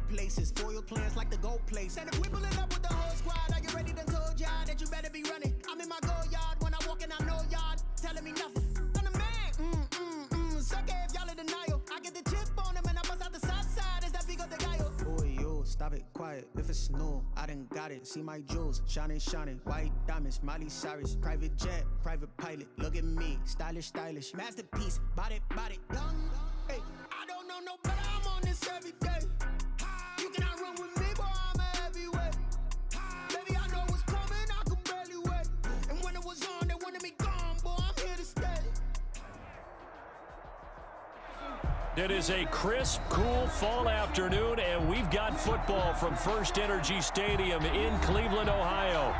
places. Foil plans like the gold place. And if we pulling up with the whole squad, are you ready to told y'all that you better be running? I'm in my go yard when I walk in, I know y'all telling me nothing. I'm the man. Suck it if y'all in denial. I get the chip on them and I bust out the south side. Is that big of the guy? Boy, yo, stop it, quiet. If it's new, I done got it. See my jewels, shining, white diamonds, Miley Cyrus, private jet, private pilot. Look at me, stylish, masterpiece, body, young. Hey, I don't know no better. I'm on this every day. You cannot run with me, boy. I'm a heavyweight. Baby, I know what's coming. I could barely wait. And when it was on, they wanted me gone, boy. I'm here to stay. It is a crisp, cool fall afternoon, and we've got football from First Energy Stadium in Cleveland, Ohio.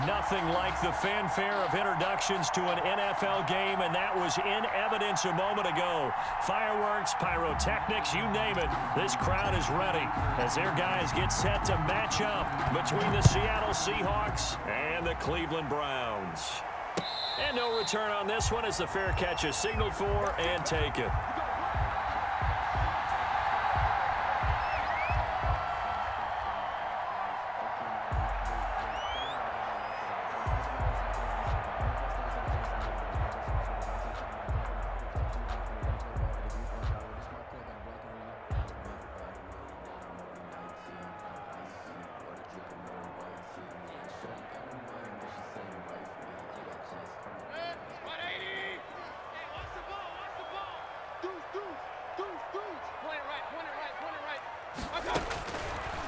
Nothing like the fanfare of introductions to an NFL game, and that was in evidence a moment ago. Fireworks, pyrotechnics, you name it. This crowd is ready as their guys get set to match up between the Seattle Seahawks and the Cleveland Browns. And no return on this one as the fair catch is signaled for and taken.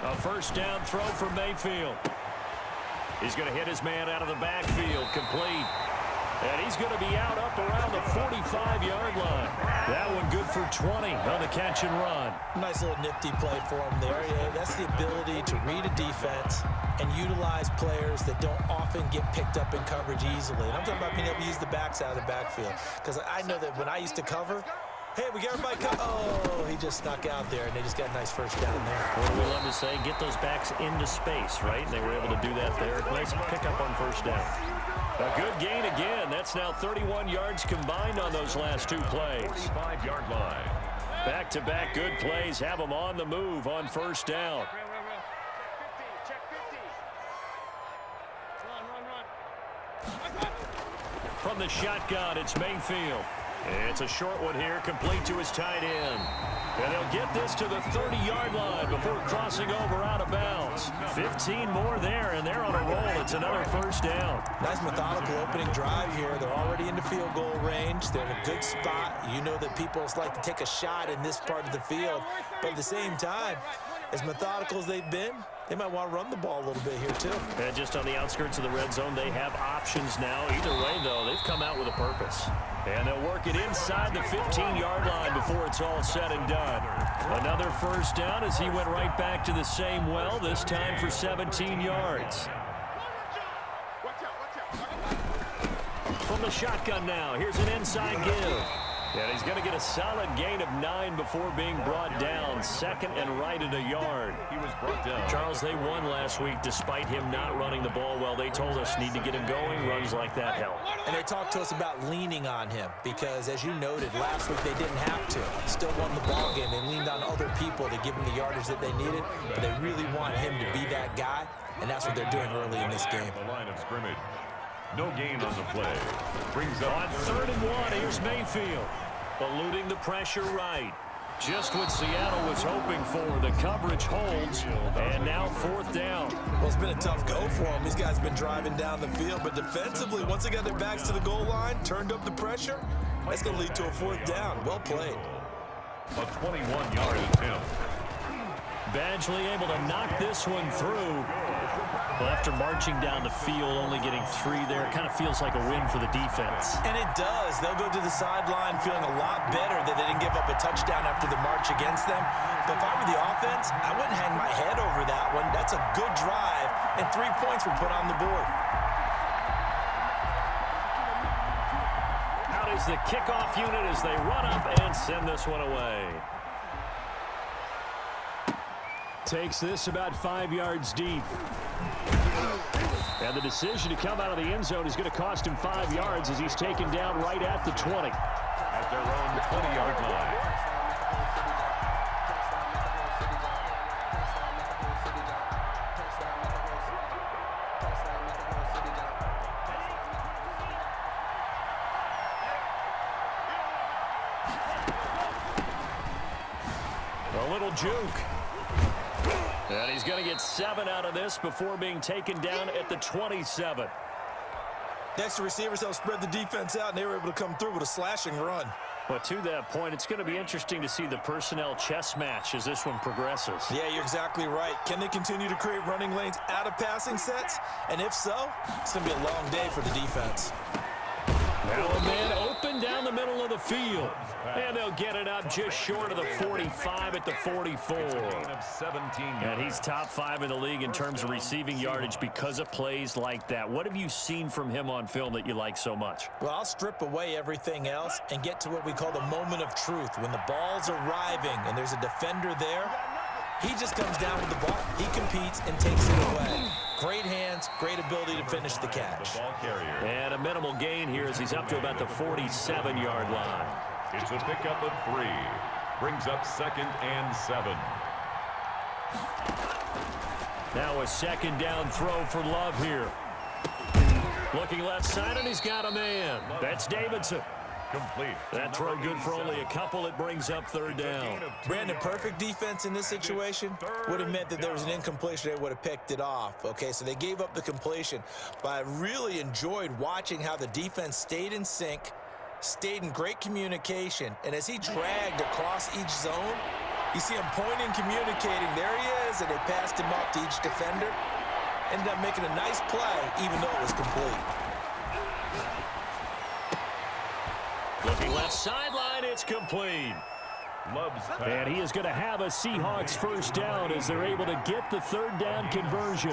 A first down throw for Mayfield. He's going to hit his man out of the backfield, complete. And he's going to be out up around the 45-yard line. That one good for 20 on the catch and run. Nice little nifty play for him there. That's the ability to read a defense and utilize players that don't often get picked up in coverage easily. And I'm talking about being able to use the backs out of the backfield. Because I know that when I used to cover, hey, we got everybody covered. Oh, he just snuck out there, and they just got a nice first down there. What do we love to say? Get those backs into space, right? And they were able to do that there. Nice pickup on first down. A good gain again. That's now 31 yards combined on those last two plays. 45-yard line. Back-to-back good plays have them on the move on first down. From the shotgun, it's Mayfield. It's a short one here, complete to his tight end. And they'll get this to the 30-yard line before crossing over out of bounds. 15 more there, and they're on a roll. It's another first down. Nice methodical opening drive here. They're already into field goal range. They're in a good spot. You know that people like to take a shot in this part of the field. But at the same time, as methodical as they've been, they might want to run the ball a little bit here, too. And just on the outskirts of the red zone, they have options now. Either way, though, they've come out with a purpose. And they'll work it inside the 15-yard line before it's all said and done. Another first down as he went right back to the same well, this time for 17 yards. From the shotgun now, here's an inside give. And he's going to get a solid gain of 9 before being brought down. Second and right at a yard. He was brought down. Charles, they won last week despite him not running the ball well. They told us need to get him going. Runs like that help. And they talked to us about leaning on him because, as you noted, last week they didn't have to. Still won the ball game. They leaned on other people to give him the yardage that they needed, but they really want him to be that guy, and that's what they're doing early in this game. The line of scrimmage. No gain on the play. Brings up on 3rd and 1, here's Mayfield. Eluding the pressure right. Just what Seattle was hoping for. The coverage holds, and now 4th down. Well, it's been a tough go for them. These guys have been driving down the field, but defensively, once they got their backs to the goal line, turned up the pressure, that's going to lead to a 4th down. Well played. A 21-yard attempt. Badgley able to knock this one through. Well, after marching down the field, only getting 3 there, it kind of feels like a win for the defense. And it does. They'll go to the sideline feeling a lot better that they didn't give up a touchdown after the march against them. But if I were the offense, I wouldn't hang my head over that one. That's a good drive, and 3 points were put on the board. Out is the kickoff unit as they run up and send this one away. Takes this about 5 yards deep. And the decision to come out of the end zone is going to cost him 5 yards as he's taken down right at the 20. At their own 20-yard line. little juke. And he's going to get 7 out of this before being taken down at the 27. Next, the receivers helped spread the defense out, and they were able to come through with a slashing run. But to that point, it's going to be interesting to see the personnel chess match as this one progresses. Yeah, you're exactly right. Can they continue to create running lanes out of passing sets? And if so, it's going to be a long day for the defense. Now a man open down the middle of the field. And they'll get it up just short of the 45 at the 44. And he's top 5 in the league in terms of receiving yardage because of plays like that. What have you seen from him on film that you like so much? Well, I'll strip away everything else and get to what we call the moment of truth. When the ball's arriving and there's a defender there, he just comes down with the ball. He competes and takes it away. Great hands, great ability to finish the catch. And a minimal gain here as he's up to about the 47-yard line. It's a pickup of 3. Brings up 2nd and 7. Now a 2nd down throw for Love here. Looking left side, and he's got a man. That's Davidson. Complete. That throw good for only a couple. It brings up 3rd down. Brandon, perfect defense in this situation would have meant that there was an incompletion. They would have picked it off. Okay, so they gave up the completion. But I really enjoyed watching how the defense stayed in sync, stayed in great communication. And as he dragged across each zone, you see him pointing, communicating. There he is, and they passed him up to each defender. Ended up making a nice play, even though it was complete. Looking left sideline, it's complete. And he is going to have a Seahawks 1st down as they're able to get the 3rd down conversion.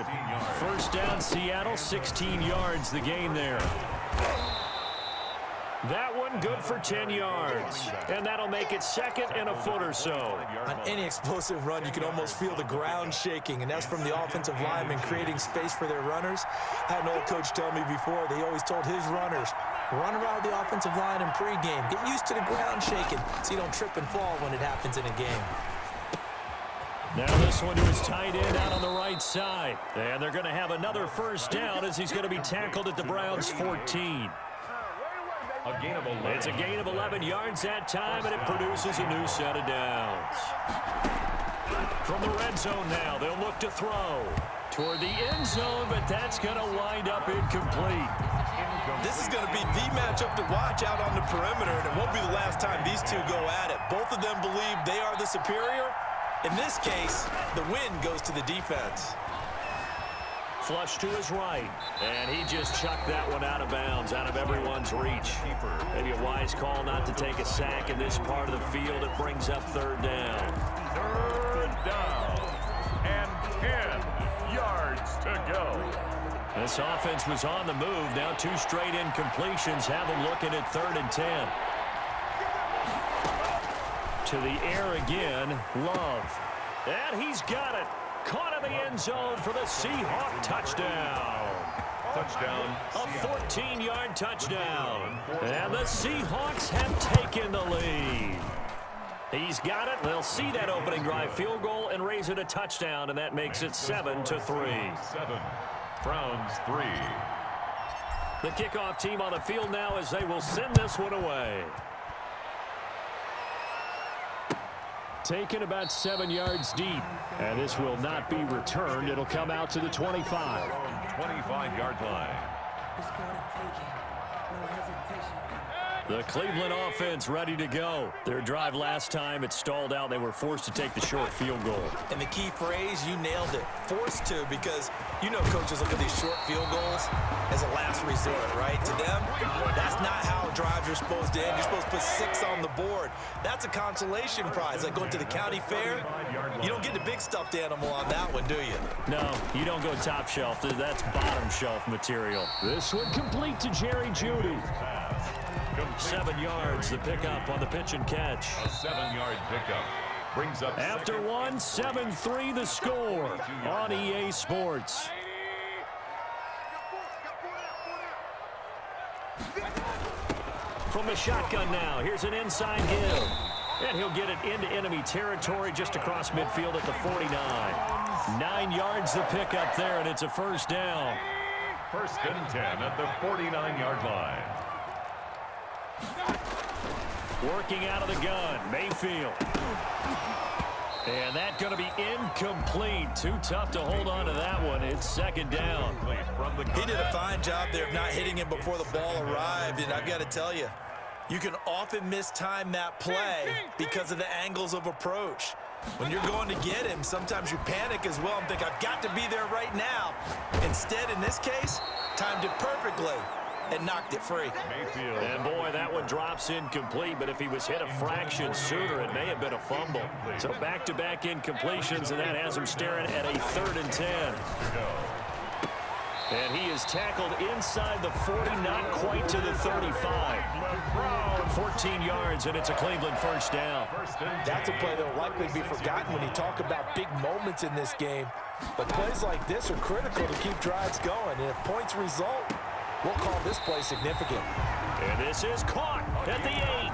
1st down, Seattle, 16 yards the gain there. That one good for 10 yards. And that'll make it 2nd and a foot or so. On any explosive run, you can almost feel the ground shaking, and that's from the offensive linemen creating space for their runners. I had an old coach tell me before, they always told his runners, run around the offensive line in pregame. Get used to the ground shaking so you don't trip and fall when it happens in a game. Now this one to his tight end out on the right side. And they're going to have another 1st down as he's going to be tackled at the Browns' 14. A gain of 11. It's a gain of 11 yards that time, and it produces a new set of downs. From the red zone now, they'll look to throw toward the end zone, but that's going to wind up incomplete. This is going to be the matchup to watch out on the perimeter, and it won't be the last time these two go at it. Both of them believe they are the superior. In this case, the win goes to the defense. Flush to his right, and he just chucked that one out of bounds, out of everyone's reach. Maybe a wise call not to take a sack in this part of the field. It brings up 3rd down. 3rd down and 10 yards to go. This offense was on the move. Now 2 straight incompletions have them looking at 3rd and 10. To the air again, Love. And he's got it. Caught in the end zone for the Seahawk touchdown. Touchdown. A 14-yard touchdown. And the Seahawks have taken the lead. He's got it. They'll see that opening drive field goal and raise it a touchdown, and that makes it 7-3. 7. Browns 3. The kickoff team on the field now as they will send this one away. Taken about 7 yards deep. And this will not be returned. It'll come out to the 25. 25-yard line. The Cleveland offense ready to go. Their drive last time, it stalled out. They were forced to take the short field goal. And the key phrase, you nailed it. Forced to, because you know coaches look at these short field goals as a last resort, right? To them, that's not how drives are supposed to end. You're supposed to put 6 on the board. That's a consolation prize. Like going to the county fair, you don't get the big stuffed animal on that one, do you? No, you don't go top shelf. That's bottom shelf material. This one complete to Jerry Jeudy. 7 yards, the pickup on the pitch and catch. A 7-yard pickup. Brings up after 1, 7-3 the score on EA Sports. From the shotgun now, here's an inside give. And he'll get it into enemy territory just across midfield at the 49. 9 yards the pickup there, and it's a 1st down. 1st and 10 at the 49-yard line. Working out of the gun, Mayfield. And that's going to be incomplete. Too tough to hold on to that one. It's second down. He did a fine job there of not hitting him before the ball arrived. And I've got to tell you, you can often mistime that play because of the angles of approach. When you're going to get him, sometimes you panic as well and think, I've got to be there right now. Instead, in this case, timed it perfectly and knocked it free. And boy, that one drops incomplete, but if he was hit a fraction sooner, it may have been a fumble. So back-to-back incompletions, and that has him staring at a 3rd and 10. And he is tackled inside the 40, not quite to the 35. 14 yards, and it's a Cleveland first down. That's a play that will likely be forgotten when you talk about big moments in this game. But plays like this are critical to keep drives going. And if points result, we'll call this play significant. And this is caught at the 8.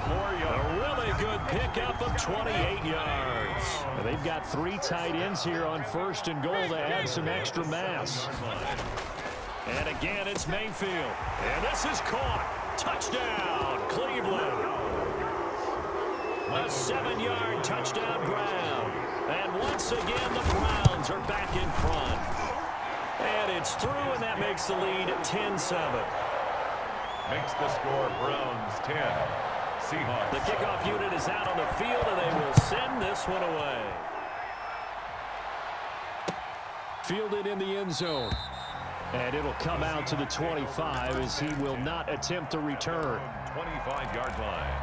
A really good pickup of 28 yards. And they've got 3 tight ends here on 1st and goal to add some extra mass. And again, it's Mayfield. And this is caught. Touchdown, Cleveland. A 7-yard touchdown Brown. And once again, the Browns are back in front. And it's through, and that makes the lead 10-7. Makes the score Browns 10. Seahawks. The kickoff unit is out on the field, and they will send this one away. Fielded in the end zone. And it'll come out to the 25 as he will not attempt to return. 25-yard line.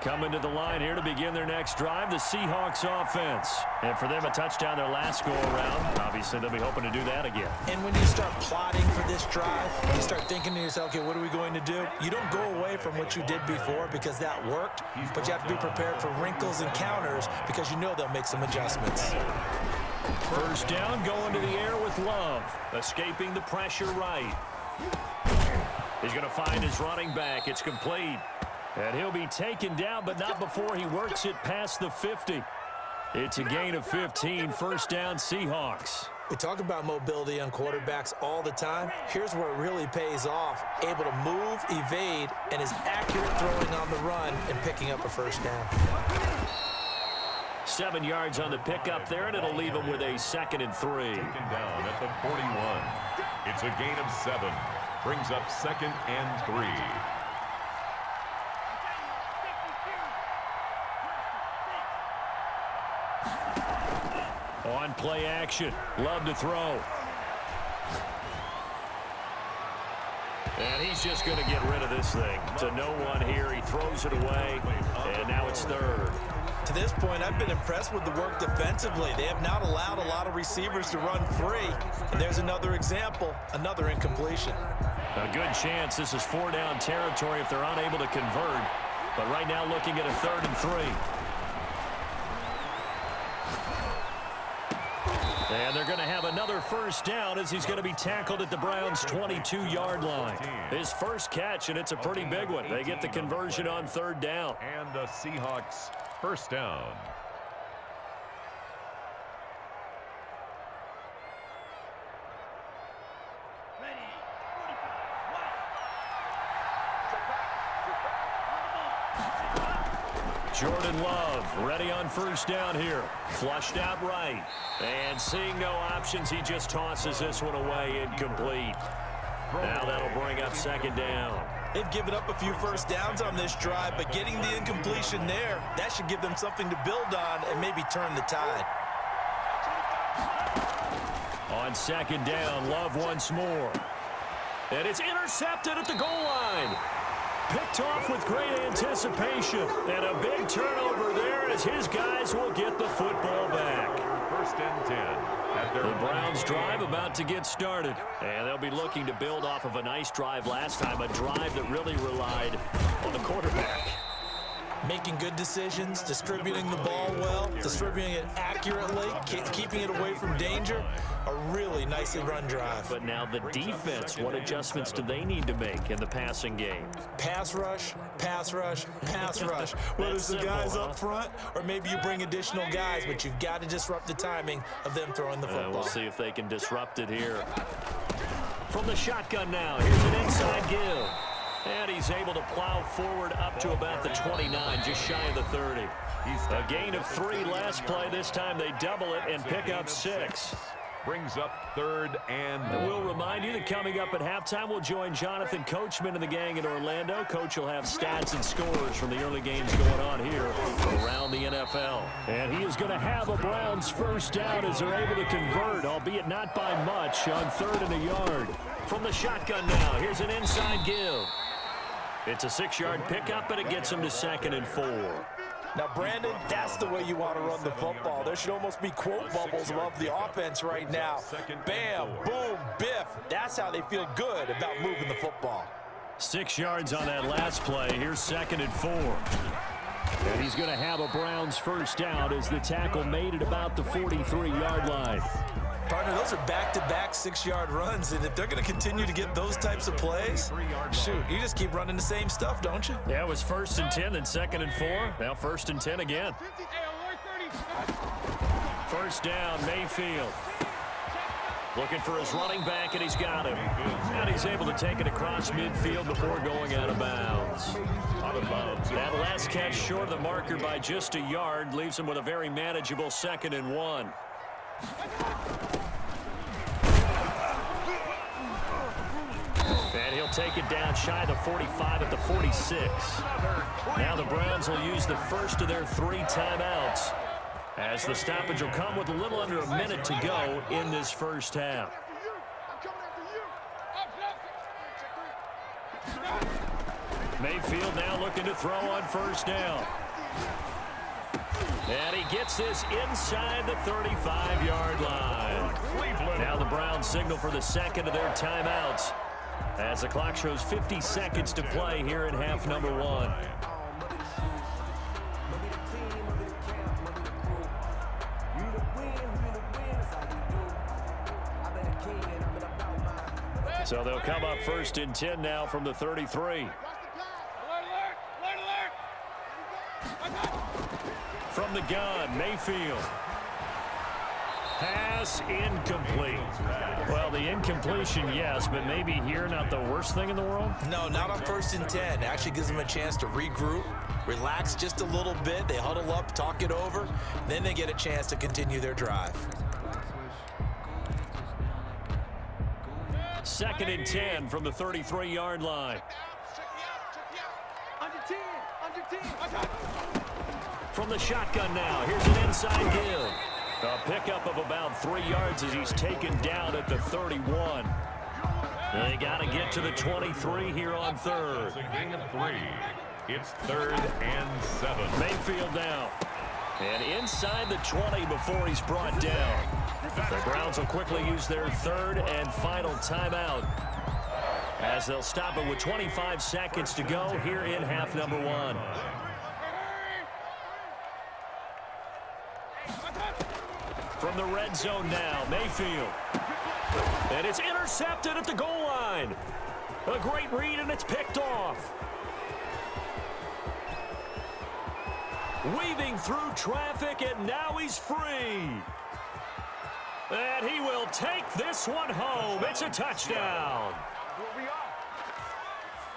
Coming to the line here to begin their next drive, the Seahawks offense. And for them, a touchdown their last go-around. Obviously, they'll be hoping to do that again. And when you start plotting for this drive, you start thinking to yourself, okay, what are we going to do? You don't go away from what you did before because that worked, but you have to be prepared for wrinkles and counters because you know they'll make some adjustments. First down, going to the air with Love. Escaping the pressure right. He's going to find his running back. It's complete. And he'll be taken down, but not before he works it past the 50. It's a gain of 15, first down Seahawks. We talk about mobility on quarterbacks all the time. Here's where it really pays off. Able to move, evade, and is accurate throwing on the run and picking up a first down. 7 yards on the pickup there, and it'll leave him with a 2nd and 3. Taken down at the 41. It's a gain of 7. Brings up 2nd and 3. On play action. Love to throw. And he's just going to get rid of this thing. To no one here. He throws it away. And now it's 3rd. To this point, I've been impressed with the work defensively. They have not allowed a lot of receivers to run free. And there's another example, another incompletion. A good chance this is 4-down territory if they're unable to convert. But right now looking at a 3rd and 3. And they're going to have another first down as he's going to be tackled at the Browns' 22-yard line. His first catch, and it's a pretty big one. They get the conversion on 3rd down. And the Seahawks first down. Jordan Love ready on first down here. Flushed out right. And seeing no options, he just tosses this one away, incomplete. Now that'll bring up 2nd down. They've given up a few first downs on this drive, but getting the incompletion there, that should give them something to build on and maybe turn the tide. On 2nd down, Love once more. And it's intercepted at the goal line. Picked off with great anticipation. And a big turnover there as his guys will get the football back. 1st and 10. The Browns drive about to get started. And they'll be looking to build off of a nice drive last time. A drive that really relied on the quarterback. making good decisions, distributing the ball well, distributing it accurately, keeping it away from danger. A really nicely run drive. But now the defense, what adjustments do they need to make in the passing game? Pass rush, pass rush, pass rush. Whether it's the guys up front or maybe you bring additional guys, but you've got to disrupt the timing of them throwing the football. We'll see if they can disrupt it here. From the shotgun now, here's an inside give. And he's able to plow forward up to about the 29, just shy of the 30. A gain of 3 last play. This time they double it and pick up 6. Brings up 3rd and we'll remind you that coming up at halftime, we'll join Jonathan Coachman and the gang in Orlando. Coach will have stats and scores from the early games going on here around the NFL. And he is going to have a Browns first down as they're able to convert, albeit not by much, on 3rd and a yard. From the shotgun now, here's an inside give. It's a 6-yard pickup, and it gets him to 2nd and 4. Now, Brandon, that's the way you want to run the football. There should almost be quote bubbles above the offense right now. Bam, boom, biff. That's how they feel good about moving the football. 6 yards on that last play. Here's 2nd and 4. And he's going to have a Browns first down as the tackle made at about the 43-yard line. Partner, those are back-to-back 6-yard runs, and if they're going to continue to get those types of plays, shoot, you just keep running the same stuff, don't you? Yeah, it was 1st and 10, then 2nd and 4. Now 1st and 10 again. First down, Mayfield. Looking for his running back, and he's got him. And he's able to take it across midfield before going out of bounds. That last catch short of the marker by just a yard leaves him with a very manageable 2nd and 1. And he'll take it down shy of the 45 at the 46. Now the Browns will use the first of their 3 timeouts, as the stoppage will come with a little under a minute to go in this first half. Mayfield now looking to throw on first down. And he gets this inside the 35-yard line. Now the Browns signal for the 2nd of their timeouts, as the clock shows 50 seconds to play here in half number 1. So they'll come up 1st and 10 now from the 33. From the gun, Mayfield. Pass incomplete. Well, the incompletion, yes, but maybe here not the worst thing in the world? No, not on 1st and 10. It actually gives them a chance to regroup, relax just a little bit. They huddle up, talk it over, then they get a chance to continue their drive. 2nd and 10 from the 33-yard line. From the shotgun now, here's an inside give. A pickup of about 3 yards as he's taken down at the 31. They got to get to the 23 here on 3rd. It's a gain of 3. It's 3rd and 7. Mayfield now. And inside the 20 before he's brought down. The Browns will quickly use their 3rd and final timeout, as they'll stop it with 25 seconds to go here in half number 1. From the red zone now, Mayfield. And it's intercepted at the goal line. A great read, and it's picked off. Weaving through traffic, and now he's free. And he will take this one home. It's a touchdown.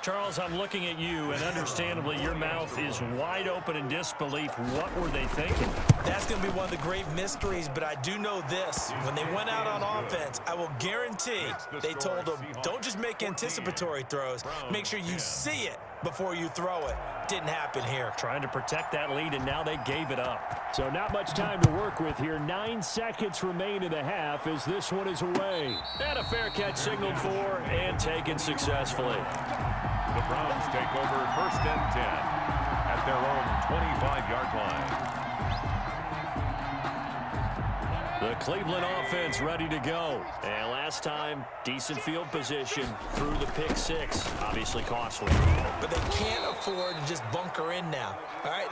Charles, I'm looking at you, and understandably, your mouth is wide open in disbelief. What were they thinking? That's going to be one of the great mysteries, but I do know this. When they went out on offense, I will guarantee they told them, don't just make anticipatory throws. Make sure you see it before you throw it. Didn't happen here. Trying to protect that lead, and now they gave it up. So not much time to work with here. 9 seconds remain in the half as this one is away. And a fair catch signaled for and taken successfully. The Browns take over 1st and 10 at their own 25-yard line. The Cleveland offense ready to go. And last time, decent field position through the pick six. Obviously costly. But they can't afford to just bunker in now. All right,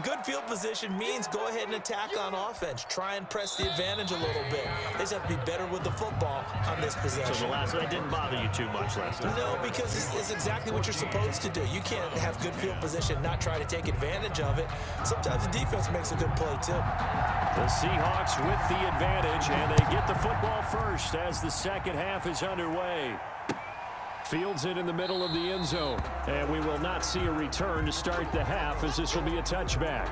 good field position means go ahead and attack on offense. Try and press the advantage a little bit. They just have to be better with the football on this possession. So the last one didn't bother you too much last time? No, because it's exactly what you're supposed to do. You can't have good field position, not try to take advantage of it. Sometimes the defense makes a good play, too. The Seahawks with the advantage, and they get the football first as the second half is underway. Fields it in the middle of the end zone, and we will not see a return to start the half as this will be a touchback.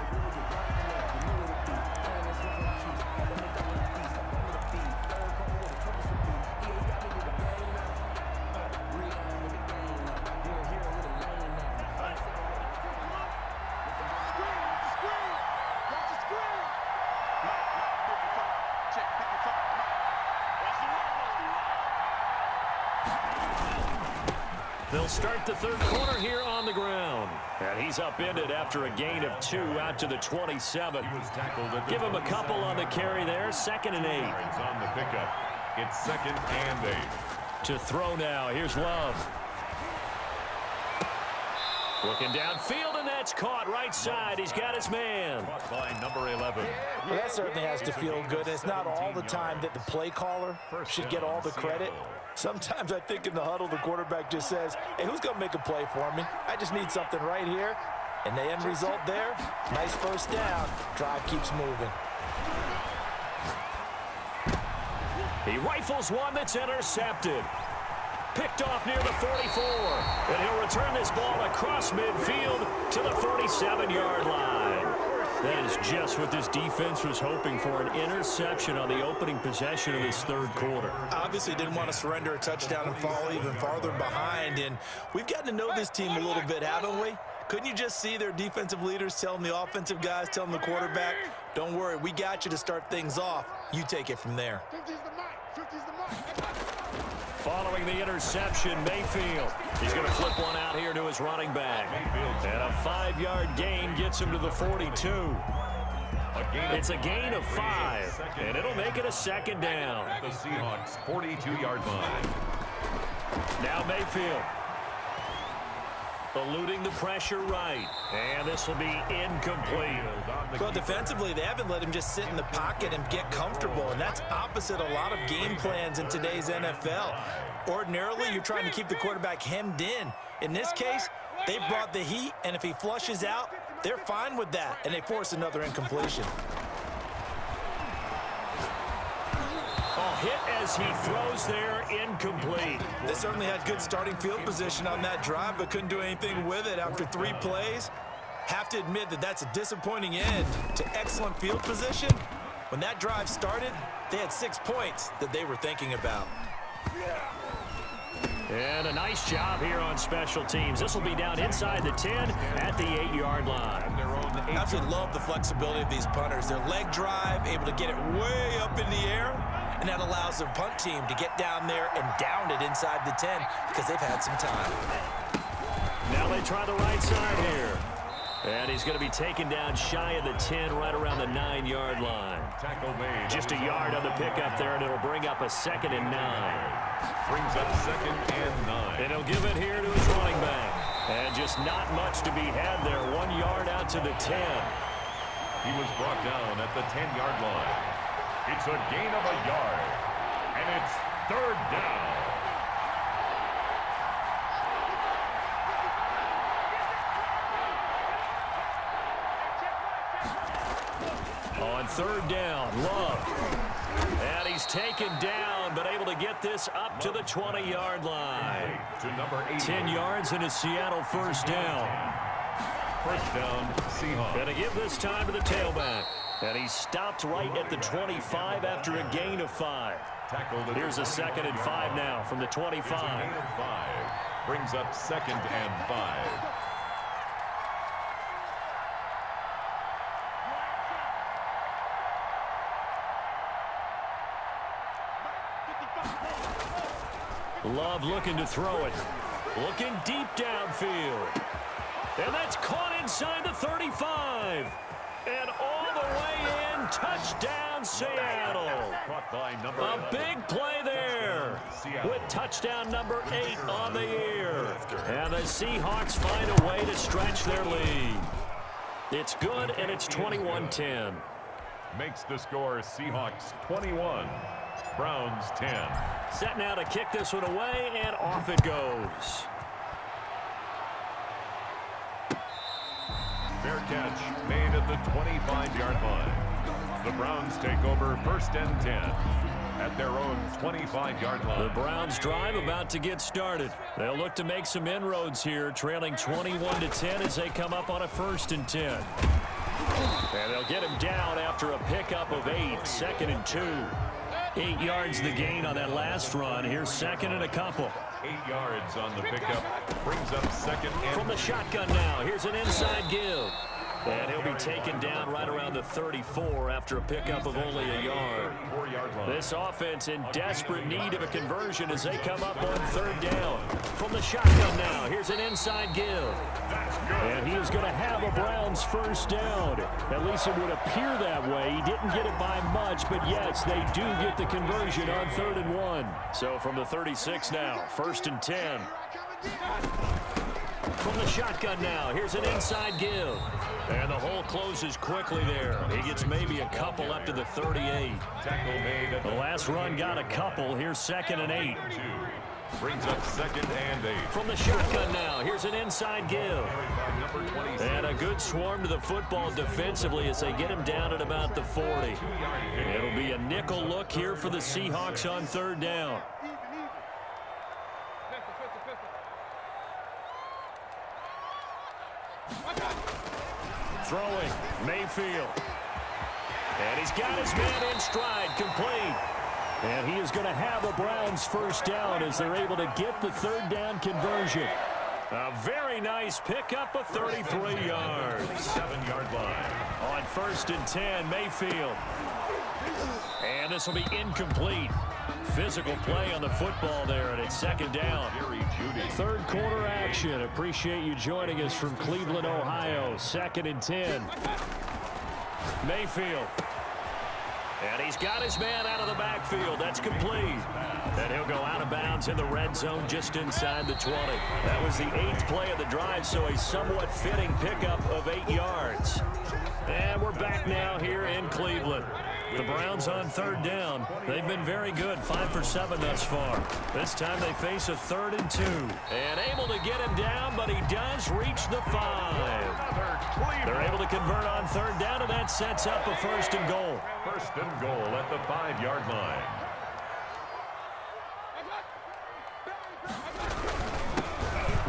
They'll start the third quarter here on the ground. And he's upended after a gain of 2 out to the 27. Give him a couple on the carry there. 2nd and 8. On the pickup. It's 2nd and 8. To throw now. Here's Love. Looking downfield, and that's caught right side. He's got his man. Caught by number 11. Well, that certainly has to feel good. It's not all the time that the play caller should get all the credit. Sometimes I think in the huddle, the quarterback just says, hey, who's going to make a play for me? I just need something right here. And the end result there, nice first down. Drive keeps moving. He rifles one that's intercepted. Picked off near the 44. And he'll return this ball across midfield to the 47-yard line. That is just what this defense was hoping for, an interception on the opening possession of this third quarter. Obviously didn't want to surrender a touchdown and fall even farther behind. And we've gotten to know this team a little bit, haven't we? Couldn't you just see their defensive leaders telling the offensive guys, telling the quarterback, don't worry, we got you to start things off. You take it from there. Following the interception, Mayfield. He's going to flip one out here to his running back. And a 5-yard gain gets him to the 42. It's a gain of 5, and it'll make it a 2nd down. The Seahawks 42-yard line. Now Mayfield. Eluding the pressure right. And this will be incomplete. Well, defensively, they haven't let him just sit in the pocket and get comfortable, and that's opposite a lot of game plans in today's NFL. Ordinarily, you're trying to keep the quarterback hemmed in. In this case, they brought the heat, and if he flushes out, they're fine with that, and they force another incompletion. Hit as he throws there, incomplete. They certainly had good starting field position on that drive, but couldn't do anything with it after 3 plays. Have to admit that that's a disappointing end to excellent field position. When that drive started, they had 6 points that they were thinking about. And a nice job here on special teams. This will be down inside the 10 at the 8-yard line. I absolutely love the flexibility of these punters. Their leg drive, able to get it way up in the air, and that allows their punt team to get down there and down it inside the 10 because they've had some time. Now they try the right side here. And he's going to be taken down shy of the 10, right around the 9-yard line. Just a yard on the pickup there, and it'll bring up a 2nd and 9. Brings up 2nd and 9. And he'll give it here to his running back. And just not much to be had there. 1 yard out to the 10. He was brought down at the 10-yard line. It's a gain of a yard. And it's 3rd down. On 3rd down, Love. And he's taken down, but able to get this up to the 20-yard line. To number 8. 10 yards and a Seattle first down. First down, Seahawks. Going to give this time to the tailback. And he stopped right at the 25 after a gain of 5. Here's a 2nd and 5 now from the 25. It's a gain of 5. Brings up 2nd and 5. Love looking to throw it. Looking deep downfield. And that's caught inside the 35. And all the way in, touchdown Seattle. A big play there with touchdown number 8 on the year. And the Seahawks find a way to stretch their lead. It's good, and it's 21-10. Makes the score Seahawks 21, Browns 10. Set now to kick this one away, and off it goes. Fair catch made at the 25-yard line. The Browns take over 1st and 10 at their own 25-yard line. The Browns drive about to get started. They'll look to make some inroads here, trailing 21-10 as they come up on a 1st and 10. And they'll get him down after a pickup of 8, 2nd and 2. 8 yards the gain on that last run. Here's 2nd and a couple. 8 yards on the pickup. Brings up 2nd and from the shotgun now. Here's an inside give. And he'll be taken down right around the 34 after a pickup of only a yard. This offense in desperate need of a conversion as they come up on 3rd down. From the shotgun now. Here's an inside give. And he is going to have a Browns 1st down. At least it would appear that way. He didn't get it by much, but yes, they do get the conversion on 3rd and 1. So from the 36 now, 1st and 10. From the shotgun now, here's an inside give. And the hole closes quickly there. He gets maybe a couple up to the 38. The last run got a couple. Here's 2nd and 8. Brings up 2nd and 8. From the shotgun now, here's an inside give. And a good swarm to the football defensively as they get him down at about the 40. It'll be a nickel look here for the Seahawks on 3rd down. Throwing, Mayfield. And he's got his man in stride, complete. And he is going to have a Browns 1st down as they're able to get the 3rd down conversion. A very nice pickup of 33 yards. 7-yard line. On 1st and 10, Mayfield. And this will be incomplete. Physical play on the football there, and it's 2nd down. 3rd quarter action. Appreciate you joining us from Cleveland, Ohio. 2nd and 10. Mayfield. And he's got his man out of the backfield. That's complete. And he'll go out of bounds in the red zone just inside the 20. That was the 8th play of the drive, so a somewhat fitting pickup of 8 yards. And we're back now here in Cleveland. The Browns on 3rd down. They've been very good, 5 for 7 thus far. This time they face a 3rd and 2. And able to get him down, but he does reach the 5. They're able to convert on 3rd down, and that sets up a 1st and goal. 1st and goal at the 5-yard line.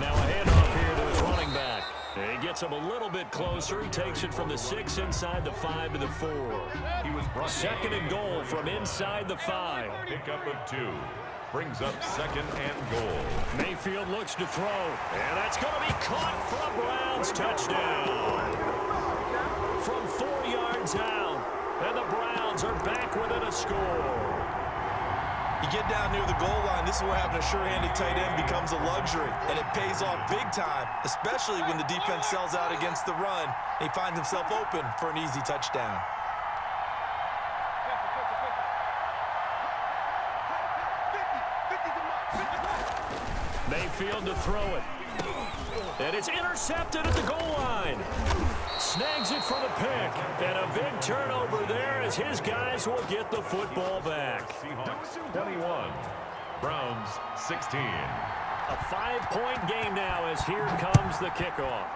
Now a handoff here to his running back. He gets him a little bit closer. He takes it from the 6 inside the 5 to the 4. He was 2nd and goal from inside the 5. Pickup of 2. Brings up 2nd and goal. Mayfield looks to throw. And that's going to be caught for a Browns touchdown. From 4 yards out. And the Browns are back within a score. You get down near the goal line, this is where having a sure-handed tight end becomes a luxury, and it pays off big time, especially when the defense sells out against the run, and he finds himself open for an easy touchdown. Mayfield to throw it. And it's intercepted at the goal line. Snags it for the pick. And a big turnover there as his guys will get the football back. Seahawks 21, Browns 16. A 5-point game now as here comes the kickoff.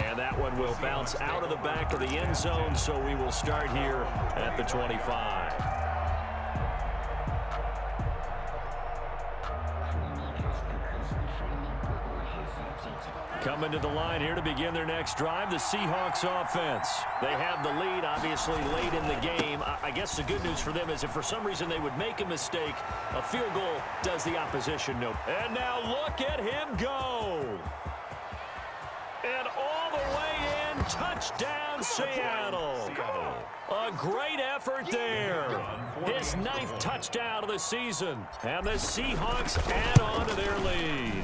And that one will bounce out of the back of the end zone, so we will start here at the 25. Coming to the line here to begin their next drive, the Seahawks offense. They have the lead, obviously, late in the game. I guess the good news for them is if for some reason they would make a mistake, a field goal does the opposition no. And now look at him go. And all the way in, touchdown Seattle. A great effort there. His 9th touchdown of the season. And the Seahawks add on to their lead.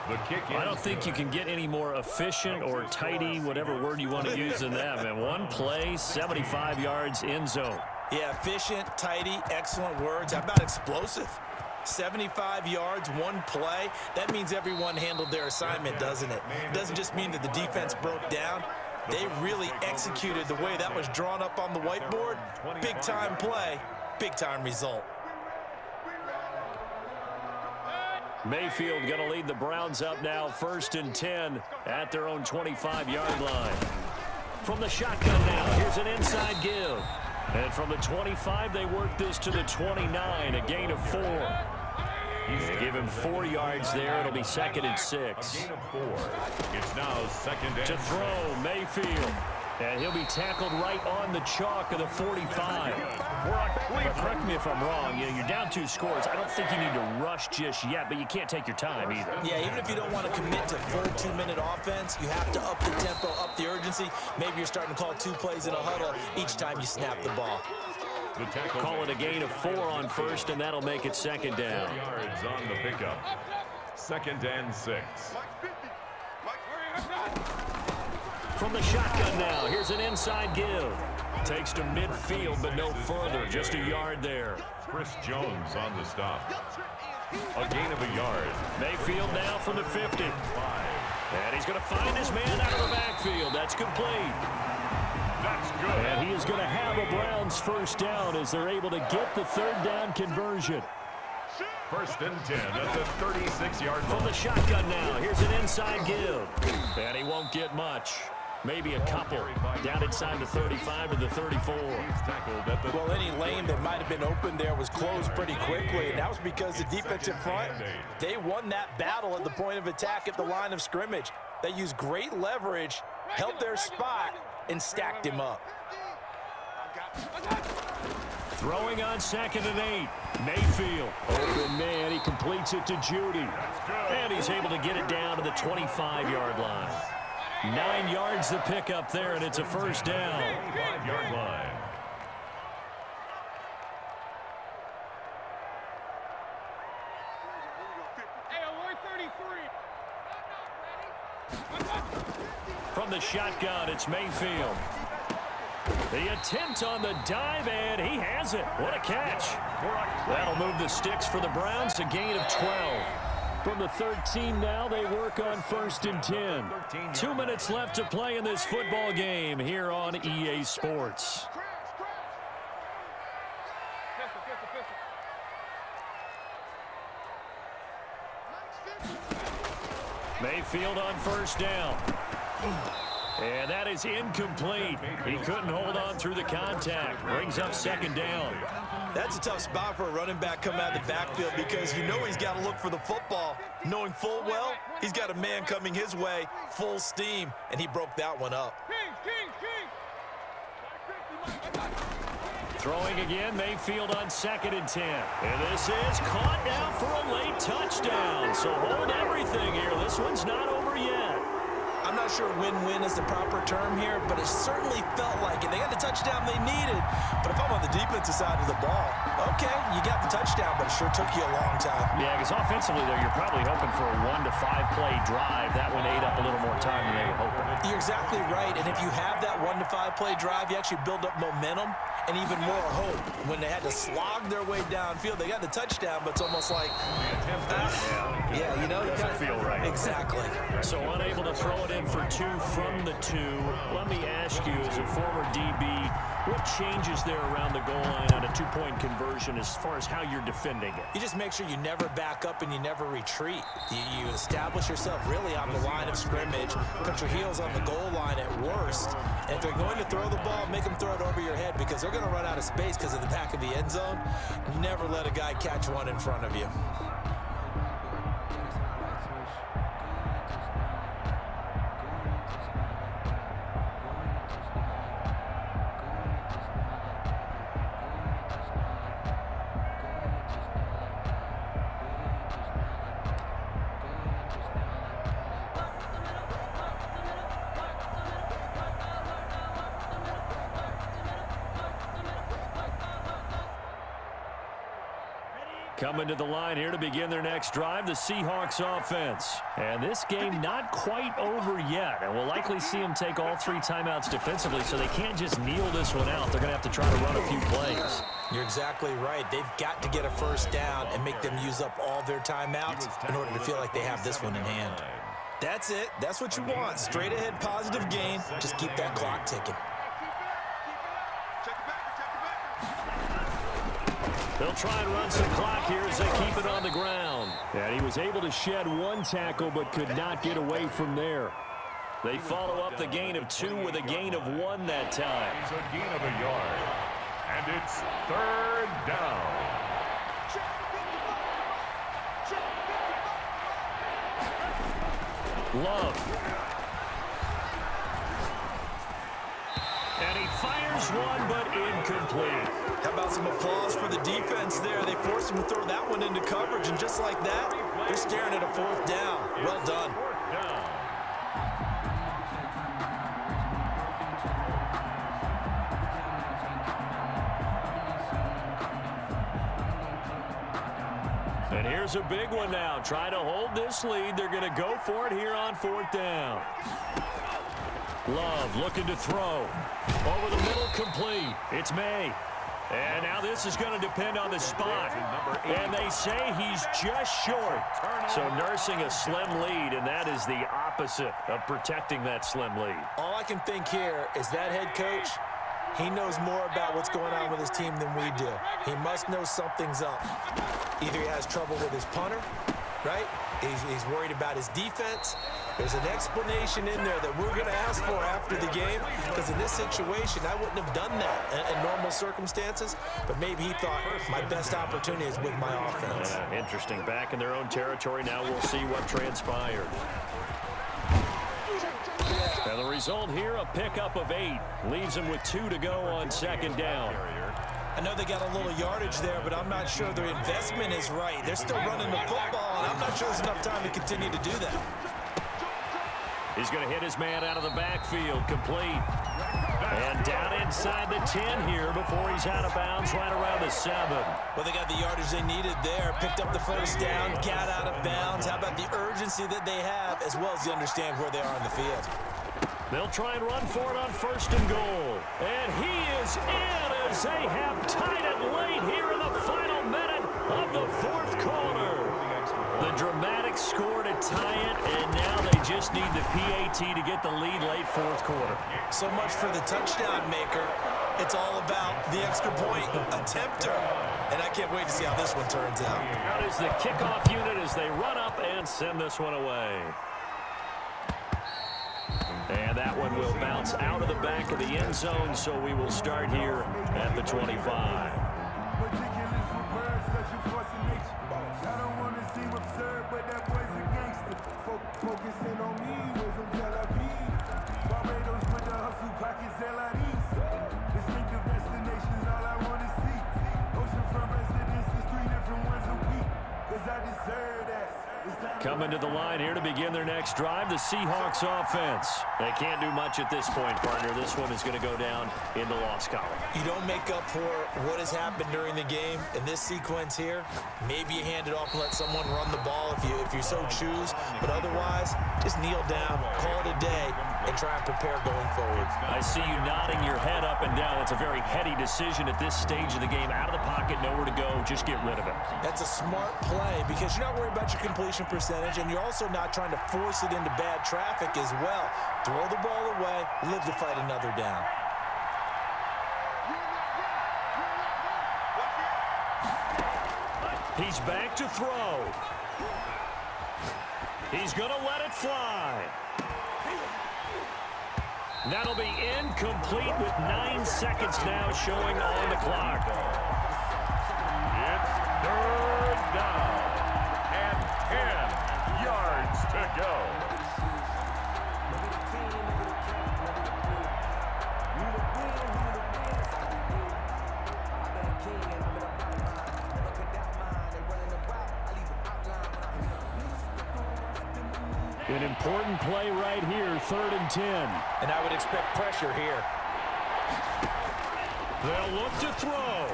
The kick I don't think you can get any more efficient or tidy, whatever word you want to use in that, man. One play, 75 yards in zone. Yeah, efficient, tidy, excellent words. How about explosive? 75 yards, one play. That means everyone handled their assignment, doesn't it? It doesn't just mean that the defense broke down. They really executed the way that was drawn up on the whiteboard. Big-time play, big-time result. Mayfield going to lead the Browns up now, 1st and 10 at their own 25-yard line. From the shotgun now, here's an inside give. And from the 25, they work this to the 29, a gain of 4. They give him 4 yards there. It'll be 2nd and 6. Gain of 4. It's now 2nd and To throw, Mayfield. And he'll be tackled right on the chalk of the 45. But correct me if I'm wrong. You know, you're down 2 scores. I don't think you need to rush just yet, but you can't take your time either. Yeah, even if you don't want to commit to full 2-minute offense, you have to up the tempo, up the urgency. Maybe you're starting to call 2 plays in a huddle each time you snap the ball. Call it a gain of 4 on 1st, and that'll make it 2nd down. 4 yards on the pickup. 2nd and 6. From the shotgun now, here's an inside give. Takes to midfield, but no further. Just a yard there. Chris Jones on the stop. A gain of a yard. Mayfield now from the 50. And he's going to find his man out of the backfield. That's complete. That's good. And he is going to have a Browns 1st down as they're able to get the 3rd down conversion. 1st and 10 at the 36-yard line. From the shotgun now, here's an inside give. And he won't get much. Maybe a couple. Down inside the 35 to the 34. Well, any lane that might have been open there was closed pretty quickly, and that was because the defensive front, they won that battle at the point of attack at the line of scrimmage. They used great leverage, held their spot, and stacked him up. Throwing on 2nd and 8. Mayfield. Open man. He completes it to Judy. And he's able to get it down to the 25-yard line. 9 yards to pick up there, and it's a 1st down. 5-yard line. From the shotgun, it's Mayfield. The attempt on the dive, and he has it. What a catch. That'll move the sticks for the Browns, a gain of 12. From the 13 now, they work on 1st and 10. 2 minutes left to play in this football game here on EA Sports. Mayfield on 1st down. And that is incomplete. He couldn't hold on through the contact. Brings up 2nd down. That's a tough spot for a running back coming out of the backfield because you know he's got to look for the football, knowing full well he's got a man coming his way, full steam, and he broke that one up. Throwing again, Mayfield on 2nd and 10. And this is caught now for a late touchdown. So hold everything here. This one's not over yet. I'm not sure win-win is the proper term here, but it certainly felt like it. They got the touchdown they needed, but if I'm on the defensive side of the ball, okay, you got the touchdown, but it sure took you a long time. Yeah, because offensively, though, you're probably hoping for a 1 to 5 play drive. That one ate up a little more time than they were hoping. You're exactly right, and if you have that 1 to 5 play drive, you actually build up momentum and even more hope. When they had to slog their way downfield, they got the touchdown, but it's almost like, yeah, you know, doesn't feel right. Exactly. So unable to throw it in for 2 from the 2. Let me ask you, as a former DB, what changes there around the goal line on a 2-point conversion as far as how you're defending it? You just make sure you never back up and you never retreat. You establish yourself really on the line of scrimmage, put your heels on the goal line at worst, and if they're going to throw the ball, make them throw it over your head because they're going to run out of space because of the back of the end zone. Never let a guy catch one in front of you. Coming to the line here to begin their next drive, the Seahawks offense. And this game not quite over yet. And we'll likely see them take all 3 timeouts defensively, so they can't just kneel this one out. They're going to have to try to run a few plays. You're exactly right. They've got to get a first down and make them use up all their timeouts in order to feel like they have this one in hand. That's it. That's what you want. Straight ahead, positive gain. Just keep that clock ticking. They'll try and run some clock here as they keep it on the ground. And he was able to shed 1 tackle but could not get away from there. They follow up the gain of 2 with a gain of 1 that time. It's a gain of a yard. And it's 3rd down. Love. And he fires one, but incomplete. How about some applause for the defense there? They forced him to throw that one into coverage, and just like that, they're staring at a 4th down. Well done. 4th down. And here's a big one now. Trying to hold this lead. They're going to go for it here on 4th down. Love looking to throw. Over the middle, complete. It's May. And now this is going to depend on the spot. And they say he's just short. So nursing a slim lead, and that is the opposite of protecting that slim lead. All I can think here is that head coach, he knows more about what's going on with his team than we do. He must know something's up. Either he has trouble with his punter, right? He's worried about his defense. There's an explanation in there that we're going to ask for after the game, because in this situation, I wouldn't have done that in normal circumstances, but maybe he thought my best opportunity is with my offense. Interesting. Back in their own territory. Now we'll see what transpired. And the result here, a pickup of 8. Leaves them with 2 to go on 2nd down. I know they got a little yardage there, but I'm not sure their investment is right. They're still running the football, and I'm not sure there's enough time to continue to do that. He's going to hit his man out of the backfield, complete. And down inside the 10 here before he's out of bounds right around the 7. Well, they got the yardage they needed there. Picked up the first down, got out of bounds. How about the urgency that they have, as well as they understand where they are on the field? They'll try and run for it on 1st and goal. And he is in as they have tied it late here in the final minute of the 4th quarter. The dramatic score to tie it, and now they just need the PAT to get the lead late 4th quarter. So much for the touchdown maker. It's all about the extra point attempter. And I can't wait to see how this one turns out. Out is the kickoff unit as they run up and send this one away. And that one will bounce out of the back of the end zone, so we will start here at the 25. Coming to the line here to begin their next drive, the Seahawks offense. They can't do much at this point, partner. This one is going to go down in the loss column. You don't make up for what has happened during the game in this sequence here. Maybe you hand it off and let someone run the ball if you so choose. But otherwise, just kneel down, call it a day, and try and prepare going forward. I see you nodding your head up and down. It's a very heady decision at this stage of the game. Out of the pocket, nowhere to go. Just get rid of it. That's a smart play because you're not worried about your completion percentage, and you're also not trying to force it into bad traffic as well. Throw the ball away, live to fight another down. He's back to throw. He's going to let it fly. That'll be incomplete with 9 seconds now showing on the clock. It's 3rd down and 10 yards to go. An important play right here, 3rd and 10. And I would expect pressure here. They'll look to throw.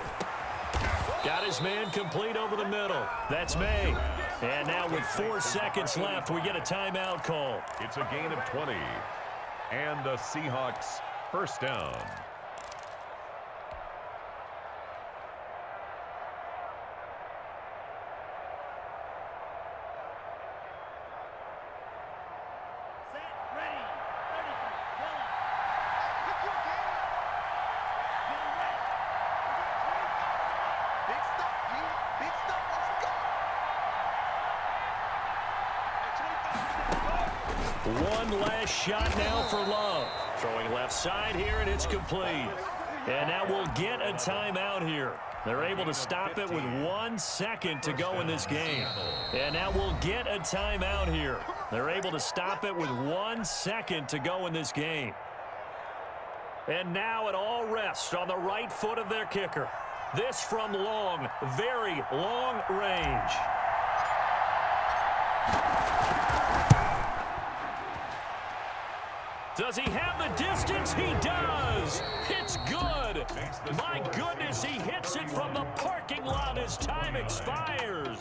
Got his man complete over the middle. That's May. And now with 4 seconds left, we get a timeout call. It's a gain of 20. And the Seahawks first down. One last shot now for Love. Throwing left side here, and it's complete. And now we'll get a timeout here. They're able to stop it with 1 second to go in this game. And now we'll get a timeout here. They're able to stop it with 1 second to go in this game. And now it all rests on the right foot of their kicker. This from long, very long range. Does he have the distance? He does. It's good. My goodness, he hits it from the parking lot as time expires.